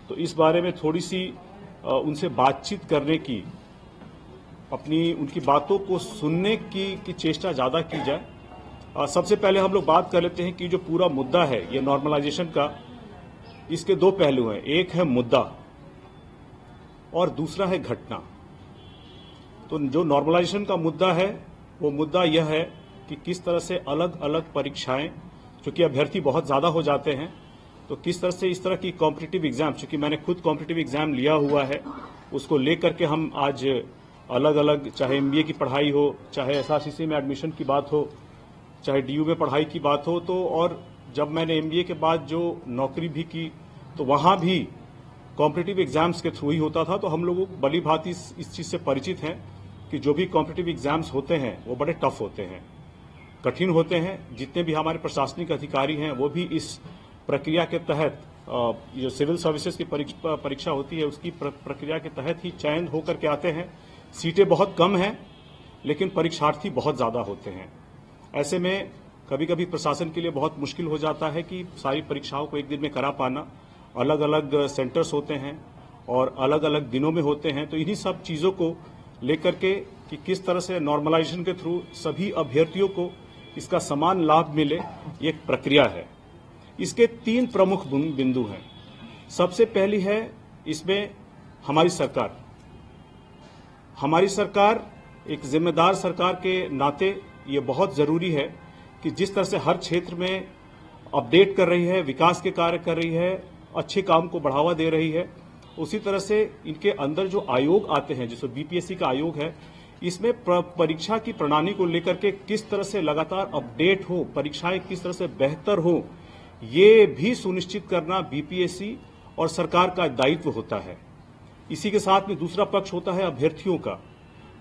तो इस बारे में थोड़ी सी उनसे बातचीत करने की, उनकी बातों को सुनने की चेष्टा ज़्यादा की जाए। सबसे पहले हम लोग बात कर लेते हैं कि जो पूरा मुद्दा है ये नॉर्मलाइजेशन का, इसके दो पहलू हैं, एक है मुद्दा और दूसरा है घटना। तो जो नॉर्मलाइजेशन का मुद्दा है वो मुद्दा यह है कि किस तरह से अलग अलग परीक्षाएं, चूंकि अभ्यर्थी बहुत ज़्यादा हो जाते हैं, तो किस तरह से इस तरह की कॉम्पिटिटिव एग्जाम, चूंकि मैंने खुद कॉम्पिटिटिव एग्जाम लिया हुआ है, उसको लेकर के हम आज अलग अलग, चाहे एमबीए की पढ़ाई हो, चाहे एसआरसीसी में एडमिशन की बात हो, चाहे डीयू में पढ़ाई की बात हो, तो और जब मैंने एमबीए के बाद जो नौकरी भी की तो वहां भी कॉम्पिटिटिव एग्जाम्स के थ्रू ही होता था। तो हम लोग भली भांति इस चीज से परिचित हैं कि जो भी कॉम्पिटिटिव एग्जाम्स होते हैं वो बड़े टफ होते हैं, कठिन होते हैं। जितने भी हमारे प्रशासनिक अधिकारी हैं वो भी इस प्रक्रिया के तहत, जो सिविल सर्विसेज की परीक्षा होती है उसकी प्रक्रिया के तहत ही चयन होकर के आते हैं। सीटें बहुत कम हैं लेकिन परीक्षार्थी बहुत ज़्यादा होते हैं। ऐसे में कभी कभी प्रशासन के लिए बहुत मुश्किल हो जाता है कि सारी परीक्षाओं को एक दिन में करा पाना। अलग अलग सेंटर्स होते हैं और अलग अलग दिनों में होते हैं। तो इन्हीं सब चीज़ों को लेकर के कि किस तरह से नॉर्मलाइजेशन के थ्रू सभी अभ्यर्थियों को इसका समान लाभ मिले, ये एक प्रक्रिया है। इसके 3 प्रमुख बिंदु हैं। सबसे पहली है इसमें हमारी सरकार एक जिम्मेदार सरकार के नाते ये बहुत जरूरी है कि जिस तरह से हर क्षेत्र में अपडेट कर रही है, विकास के कार्य कर रही है, अच्छे काम को बढ़ावा दे रही है, उसी तरह से इनके अंदर जो आयोग आते हैं, जैसे बीपीएससी का आयोग है, इसमें परीक्षा की प्रणाली को लेकर के किस तरह से लगातार अपडेट हो, परीक्षाएं किस तरह से बेहतर हो, ये भी सुनिश्चित करना बीपीएससी और सरकार का दायित्व होता है। इसी के साथ में दूसरा पक्ष होता है अभ्यर्थियों का।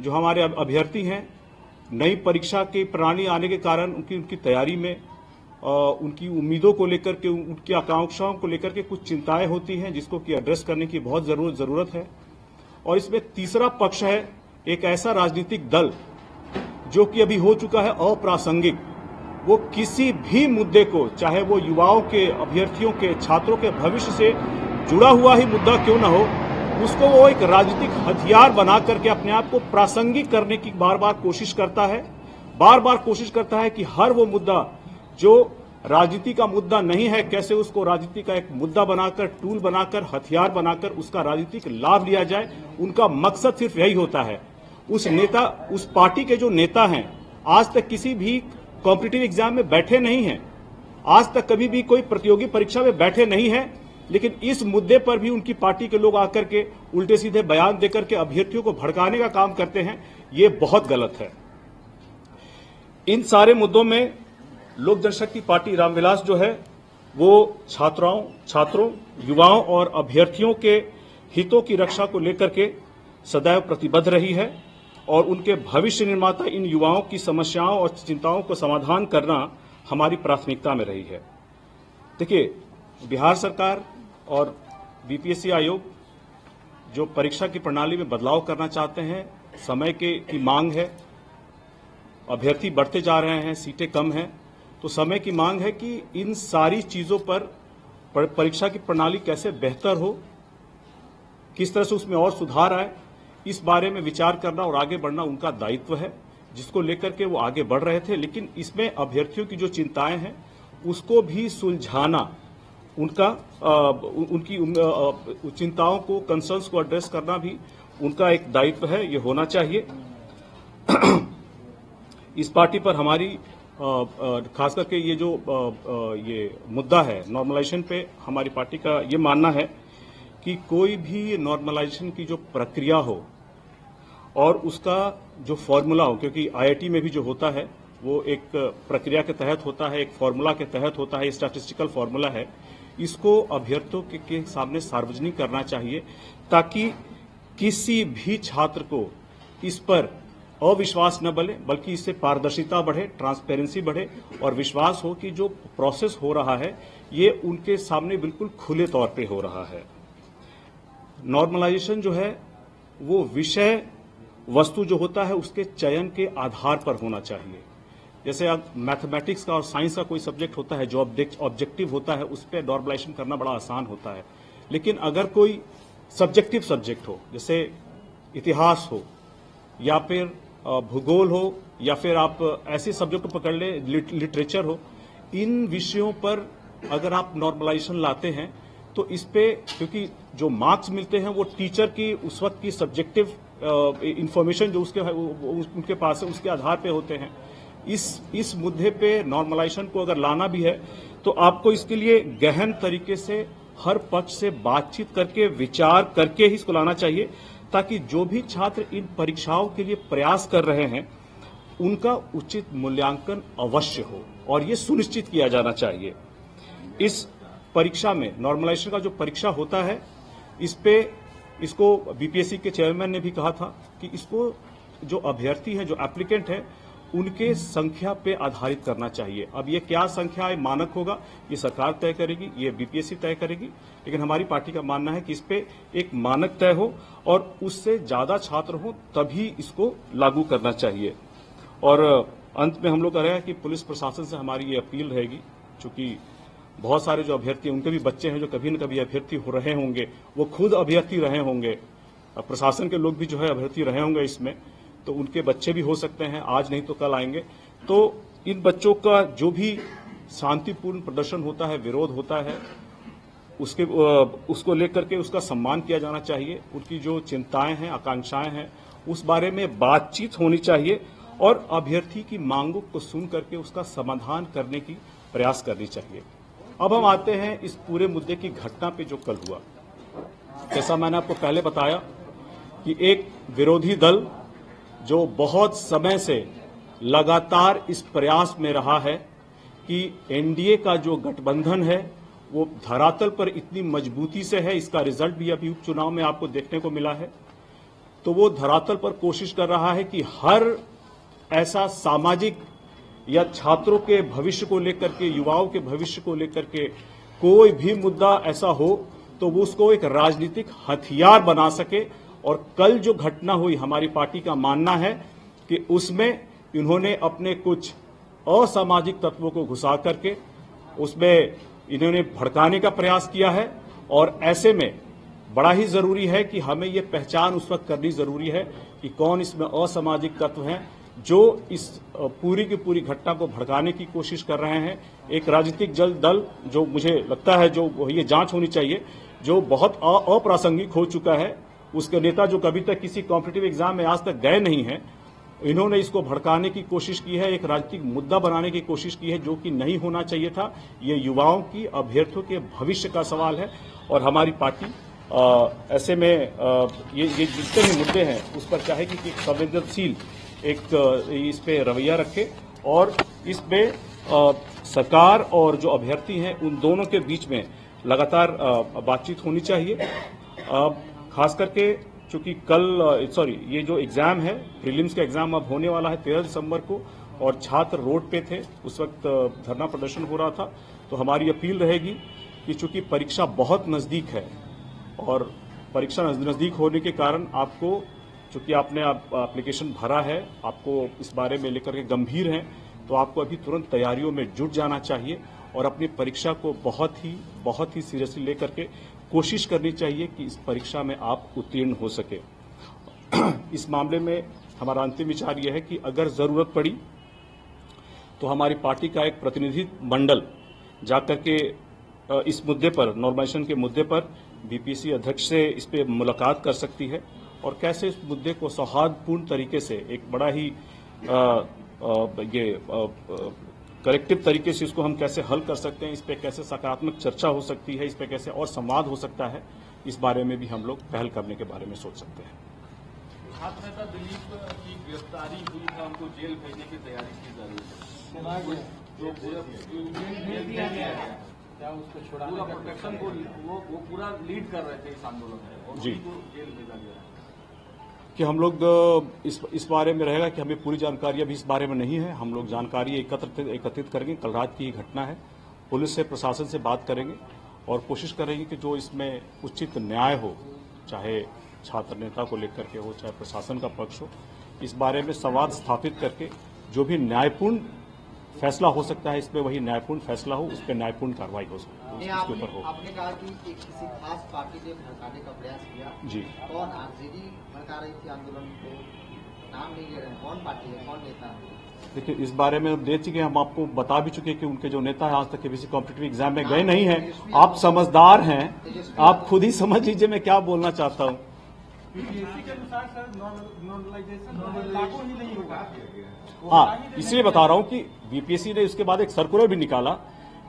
जो हमारे अभ्यर्थी हैं, नई परीक्षा की प्रणाली आने के कारण उनकी तैयारी में, उनकी उम्मीदों को लेकर के, उनकी आकांक्षाओं को लेकर के कुछ चिंताएं होती हैं जिसको कि एड्रेस करने की बहुत जरूरत है। और इसमें तीसरा पक्ष है एक ऐसा राजनीतिक दल जो कि अभी हो चुका है अप्रासंगिक। वो किसी भी मुद्दे को, चाहे वो युवाओं के, अभ्यर्थियों के, छात्रों के भविष्य से जुड़ा हुआ ही मुद्दा क्यों न हो, उसको वो एक राजनीतिक हथियार बना करके अपने आप को प्रासंगिक करने की बार बार कोशिश करता है कि हर वो मुद्दा जो राजनीति का मुद्दा नहीं है, कैसे उसको राजनीति का एक मुद्दा बनाकर, टूल बनाकर, हथियार बनाकर उसका राजनीतिक लाभ लिया जाए। उनका मकसद सिर्फ यही होता है। उस पार्टी के जो नेता हैं आज तक किसी भी कॉम्पिटिटिव एग्जाम में बैठे नहीं हैं, आज तक कभी भी कोई प्रतियोगी परीक्षा में बैठे नहीं हैं, लेकिन इस मुद्दे पर भी उनकी पार्टी के लोग आकर के उल्टे सीधे बयान देकर के अभ्यर्थियों को भड़काने का काम करते हैं। ये बहुत गलत है। इन सारे मुद्दों में लोक जनशक्ति पार्टी रामविलास जो है वो छात्रों, युवाओं और अभ्यर्थियों के हितों की रक्षा को लेकर के सदैव प्रतिबद्ध रही है और उनके भविष्य निर्माता इन युवाओं की समस्याओं और चिंताओं को समाधान करना हमारी प्राथमिकता में रही है। देखिए, बिहार सरकार और बीपीएससी आयोग जो परीक्षा की प्रणाली में बदलाव करना चाहते हैं, समय की मांग है, अभ्यर्थी बढ़ते जा रहे हैं, सीटें कम हैं, तो समय की मांग है कि इन सारी चीजों पर परीक्षा की प्रणाली कैसे बेहतर हो, किस तरह से उसमें और सुधार आए, इस बारे में विचार करना और आगे बढ़ना उनका दायित्व है, जिसको लेकर के वो आगे बढ़ रहे थे। लेकिन इसमें अभ्यर्थियों की जो चिंताएं हैं उसको भी सुलझाना, उनकी चिंताओं को, कंसर्न्स को एड्रेस करना भी उनका एक दायित्व है, ये होना चाहिए। इस पार्टी पर हमारी खास करके ये जो ये मुद्दा है नॉर्मलाइजेशन पे, हमारी पार्टी का ये मानना है कि कोई भी नॉर्मलाइजेशन की जो प्रक्रिया हो और उसका जो फॉर्मूला हो, क्योंकि आईआईटी में भी जो होता है वो एक प्रक्रिया के तहत होता है, एक फॉर्मूला के तहत होता है, स्टैटिस्टिकल फॉर्मूला है, इसको अभ्यर्थियों के सामने सार्वजनिक करना चाहिए ताकि किसी भी छात्र को इस पर अविश्वास न बने, बल्कि इससे पारदर्शिता बढ़े, ट्रांसपेरेंसी बढ़े और विश्वास हो कि जो प्रोसेस हो रहा है ये उनके सामने बिल्कुल खुले तौर पे हो रहा है। नॉर्मलाइजेशन जो है वो विषय वस्तु जो होता है उसके चयन के आधार पर होना चाहिए। जैसे अब मैथमेटिक्स का और साइंस का कोई सब्जेक्ट होता है जो ऑब्जेक्टिव होता है, उस पर नॉर्मलाइजेशन करना बड़ा आसान होता है। लेकिन अगर कोई सब्जेक्टिव सब्जेक्ट हो, जैसे इतिहास हो या फिर भूगोल हो या फिर आप ऐसे सब्जेक्ट को पकड़ ले, लिटरेचर हो, इन विषयों पर अगर आप नॉर्मलाइजेशन लाते हैं तो इस पे, क्योंकि जो मार्क्स मिलते हैं वो टीचर की उस वक्त की सब्जेक्टिव इंफॉर्मेशन जो उनके पास है उसके आधार पे होते हैं। इस मुद्दे पे नॉर्मलाइजेशन को अगर लाना भी है तो आपको इसके लिए गहन तरीके से हर पक्ष से बातचीत करके, विचार करके ही इसको लाना चाहिए, ताकि जो भी छात्र इन परीक्षाओं के लिए प्रयास कर रहे हैं उनका उचित मूल्यांकन अवश्य हो और ये सुनिश्चित किया जाना चाहिए। इस परीक्षा में नॉर्मलाइजेशन का जो परीक्षा होता है इसको बीपीएससी के चेयरमैन ने भी कहा था कि इसको जो अभ्यर्थी है, जो एप्लीकेंट है, उनके संख्या पे आधारित करना चाहिए। अब ये क्या संख्या है, मानक होगा, ये सरकार तय करेगी, ये बीपीएससी तय करेगी, लेकिन हमारी पार्टी का मानना है कि इस पे एक मानक तय हो और उससे ज्यादा छात्र हो तभी इसको लागू करना चाहिए। और अंत में हम लोग कह रहे हैं कि पुलिस प्रशासन से हमारी ये अपील रहेगी, चूंकि बहुत सारे जो अभ्यर्थी उनके भी बच्चे हैं जो कभी न कभी अभ्यर्थी हो रहे होंगे, वो खुद अभ्यर्थी रहे होंगे, प्रशासन के लोग भी जो है अभ्यर्थी रहे होंगे इसमें, तो उनके बच्चे भी हो सकते हैं, आज नहीं तो कल आएंगे। तो इन बच्चों का जो भी शांतिपूर्ण प्रदर्शन होता है, विरोध होता है, उसको लेकर के उसका सम्मान किया जाना चाहिए। उनकी जो चिंताएं हैं, आकांक्षाएं हैं, उस बारे में बातचीत होनी चाहिए और अभ्यर्थी की मांगों को सुन करके उसका समाधान करने की प्रयास करनी चाहिए। अब हम आते हैं इस पूरे मुद्दे की घटना पे जो कल हुआ। जैसा मैंने आपको पहले बताया कि एक विरोधी दल जो बहुत समय से लगातार इस प्रयास में रहा है कि एनडीए का जो गठबंधन है वो धरातल पर इतनी मजबूती से है, इसका रिजल्ट भी अभी उपचुनाव में आपको देखने को मिला है, तो वो धरातल पर कोशिश कर रहा है कि हर ऐसा सामाजिक या छात्रों के भविष्य को लेकर के, युवाओं के भविष्य को लेकर के कोई भी मुद्दा ऐसा हो तो वो उसको एक राजनीतिक हथियार बना सके। और कल जो घटना हुई, हमारी पार्टी का मानना है कि उसमें इन्होंने अपने कुछ असामाजिक तत्वों को घुसा करके उसमें इन्होंने भड़काने का प्रयास किया है। और ऐसे में बड़ा ही जरूरी है कि हमें ये पहचान उस वक्त करनी जरूरी है कि कौन इसमें असामाजिक तत्व हैं जो इस पूरी की पूरी घटना को भड़काने की कोशिश कर रहे हैं। एक राजनीतिक दल जो मुझे लगता है जो ये जांच होनी चाहिए, जो बहुत अप्रासंगिक हो चुका है, उसके नेता जो कभी तक किसी कॉम्पिटिटिव एग्जाम में आज तक गए नहीं हैं, इन्होंने इसको भड़काने की कोशिश की है, एक राजनीतिक मुद्दा बनाने की कोशिश की है, जो कि नहीं होना चाहिए था। ये युवाओं की, अभ्यर्थियों के भविष्य का सवाल है और हमारी पार्टी ऐसे में ये जितने भी मुद्दे हैं उस पर चाहेगी कि संवेदनशील एक इस पे रवैया रखे और इसमें सरकार और जो अभ्यर्थी हैं उन दोनों के बीच में लगातार बातचीत होनी चाहिए। खास करके चूंकि ये जो एग्जाम है, प्रीलिम्स का एग्जाम अब होने वाला है 13 दिसंबर को और छात्र रोड पे थे, उस वक्त धरना प्रदर्शन हो रहा था, तो हमारी अपील रहेगी कि चूंकि परीक्षा बहुत नजदीक है और परीक्षा नजदीक होने के कारण आपको, चूंकि आपने एप्लीकेशन भरा है, आपको इस बारे में लेकर के गंभीर हैं, तो आपको अभी तुरंत तैयारियों में जुट जाना चाहिए और अपनी परीक्षा को बहुत ही सीरियसली लेकर के कोशिश करनी चाहिए कि इस परीक्षा में आप उत्तीर्ण हो सके। इस मामले में हमारा अंतिम विचार यह है कि अगर जरूरत पड़ी तो हमारी पार्टी का एक प्रतिनिधि मंडल जाकर के इस मुद्दे पर, नॉर्मलाइजेशन के मुद्दे पर बीपीएससी अध्यक्ष से इस पे मुलाकात कर सकती है और कैसे इस मुद्दे को सौहार्दपूर्ण तरीके से, एक बड़ा ही कलेक्टिव तरीके से इसको हम कैसे हल कर सकते हैं, इस पे कैसे सकारात्मक चर्चा हो सकती है, इस पे कैसे और संवाद हो सकता है, इस बारे में भी हम लोग पहल करने के बारे में सोच सकते हैं। छात्र नेता दिलीप की गिरफ्तारी हुई था, उनको जेल भेजने की तैयारी की जा रही है, जो क्या उसको छुड़ाने का प्रोटेक्शन को वो पूरा लीड कर रहे थे इस आंदोलन में और उनको जेल भेजा गया कि हम लोग इस बारे में रहेगा कि हमें पूरी जानकारी अभी इस बारे में नहीं है। हम लोग जानकारी एकत्रित करेंगे। कल रात की घटना है, पुलिस से, प्रशासन से बात करेंगे और कोशिश करेंगे कि जो इसमें उचित न्याय हो, चाहे छात्र नेता को लेकर के हो, चाहे प्रशासन का पक्ष हो, इस बारे में संवाद स्थापित करके जो भी न्यायपूर्ण फैसला हो सकता है इसमें वही न्यायपूर्ण फैसला हो, उस पर न्यायपूर्ण कार्रवाई हो सकती है। उसके ऊपर हो। आपने कहा कि एक किसी खास पार्टी ने भड़काने का प्रयास किया जी। कौन? आरजेडी भड़का रही थी आंदोलन को, नाम नहीं ले रहे हैं, कौन पार्टी है, कौन नेता है? देखिए, इस बारे में दे चुके हम आपको बता भी चुके कि उनके जो नेता है आज तक किसी कॉम्पिटिटिव एग्जाम में गए नहीं हैं। आप समझदार हैं, आप खुद ही समझ लीजिए मैं क्या बोलना चाहता हूं। बीपीएससी के अनुसार सर नॉर्मलाइजेशन लागू ही नहीं होगा। हाँ, इसलिए बता रहा हूं कि बीपीएससी ने उसके बाद एक सर्कुलर भी निकाला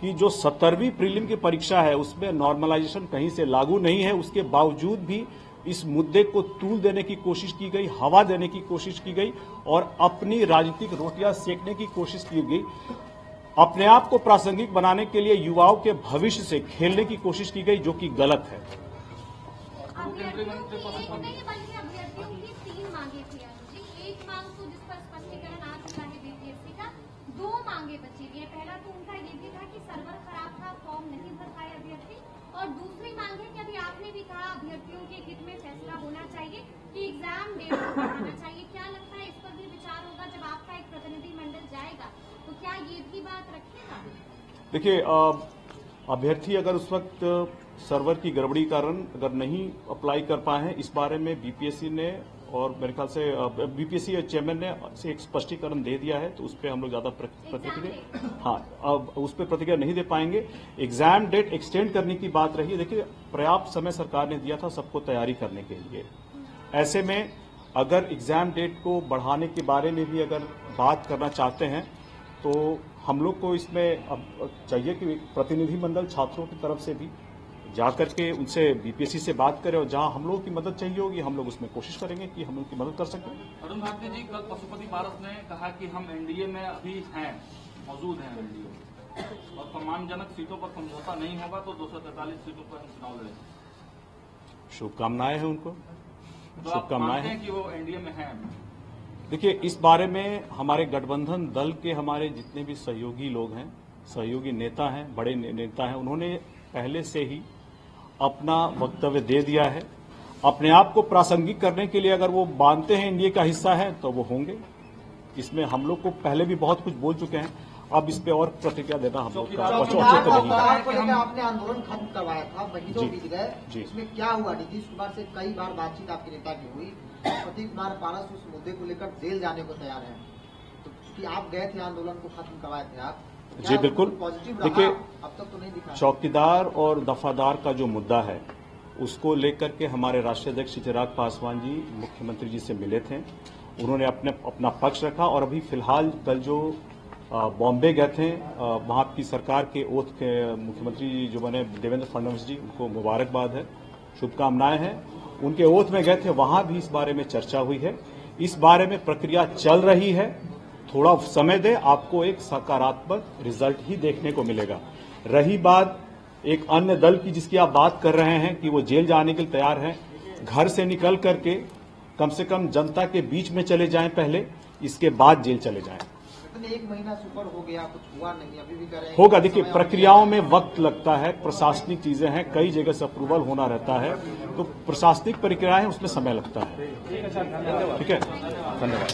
कि जो 17वीं प्रीलिम की परीक्षा है उसमें नॉर्मलाइजेशन कहीं से लागू नहीं है। उसके बावजूद भी इस मुद्दे को तूल देने की कोशिश की गई, हवा देने की कोशिश की गई और अपनी राजनीतिक रोटियां सेकने की कोशिश की गई। अपने आप को प्रासंगिक बनाने के लिए युवाओं के भविष्य से खेलने की कोशिश की गई, जो कि गलत है। अभ्यर्थियों की 3 मांगे थी जी। एक मांग तो जिस पर स्पष्टीकरण आ चुका है बीपीएससी का, 2 मांगे बची हुई है। पहला तो उनका ये भी था कि सर्वर खराब था, फॉर्म नहीं भर पाए अभ्यर्थी, और दूसरी मांग है कि अभी आपने भी कहा अभ्यर्थियों के हित में फैसला होना चाहिए कि एग्जाम डेट को बढ़ाना चाहिए। क्या लगता है इस पर भी विचार होगा जब आपका एक प्रतिनिधि मंडल जाएगा, तो क्या ये भी बात रखेगा? देखिए, अभ्यर्थी अगर उस वक्त सर्वर की गड़बड़ी कारण अगर नहीं अप्लाई कर पाए हैं, इस बारे में बीपीएससी ने और मेरे ख्याल से बीपीएससी चेयरमैन ने से एक स्पष्टीकरण दे दिया है, तो उस पर हम लोग ज्यादा प्रतिक्रिया अब उस पर प्रतिक्रिया नहीं दे पाएंगे। एग्जाम डेट एक्सटेंड करने की बात रही है। देखिए, पर्याप्त समय सरकार ने दिया था सबको तैयारी करने के लिए। ऐसे में अगर एग्जाम डेट को बढ़ाने के बारे में भी अगर बात करना चाहते हैं तो हम लोग को इसमें अब चाहिए कि प्रतिनिधि मंडल छात्रों की तरफ से भी जाकर के उनसे बीपीएससी से बात करें और जहां हम लोगों की मदद चाहिए होगी हम लोग उसमें कोशिश करेंगे कि हम उनकी मदद कर सकें। अरुण भारती जी, कल पशुपति पारस ने कहा कि हम एनडीए में अभी हैं, मौजूद हैं एनडीए और सम्मानजनक सीटों पर समझौता नहीं होगा तो 243 सीटों पर हम चुनाव लड़ेंगे। शुभकामनाएं हैं उनको, तो आप शुभकामनाएं मानते हैं हैं कि वो एनडीए में हैं? देखिए, इस बारे में हमारे गठबंधन दल के हमारे जितने भी सहयोगी लोग हैं, सहयोगी नेता हैं, बड़े नेता हैं, उन्होंने पहले से ही अपना वक्तव्य दे दिया है। अपने आप को प्रासंगिक करने के लिए अगर वो मानते हैं एनडीए का हिस्सा है तो वो होंगे। इसमें हम लोग को पहले भी बहुत कुछ बोल चुके हैं, अब इस पे और प्रतिक्रिया देना हम लोग का औचित्य नहीं है। आपने आंदोलन खत्म करवाया था, महीनों बीत गए, इसमें क्या हुआ? नीतीश कुमार से कई बार बातचीत आपके नेता की हुई, पशुपति कुमार पारस उस मुद्दे को लेकर जेल जाने को तैयार है, तो क्योंकि आप गए थे आंदोलन को खत्म करवाए थे आप। जी बिल्कुल। देखिए, अब तक तो नहीं दिखा। चौकीदार और दफादार का जो मुद्दा है उसको लेकर के हमारे राष्ट्रीय अध्यक्ष चिराग पासवान जी मुख्यमंत्री जी से मिले थे। उन्होंने अपना पक्ष रखा और अभी फिलहाल कल जो बॉम्बे गए थे, वहां की सरकार के ओथ के मुख्यमंत्री जो बने देवेंद्र फडणवीस जी, उनको मुबारकबाद है, शुभकामनाएं हैं। उनके ओथ में गए थे, वहां भी इस बारे में चर्चा हुई है। इस बारे में प्रक्रिया चल रही है, थोड़ा समय दे, आपको एक सकारात्मक रिजल्ट ही देखने को मिलेगा। रही बात एक अन्य दल की जिसकी आप बात कर रहे हैं कि वो जेल जाने के लिए तैयार हैं, घर से निकल करके कम से कम जनता के बीच में चले जाएं पहले, इसके बाद जेल चले जाएं। 1 महीना सुपर हो गया, कुछ हुआ नहीं, अभी भी कर रहे हैं। होगा। देखिए, प्रक्रियाओं में वक्त लगता है, प्रशासनिक चीजें हैं, कई जगह से अप्रूवल होना रहता है, तो प्रशासनिक प्रक्रियाएं उसमें समय लगता है। ठीक है, धन्यवाद।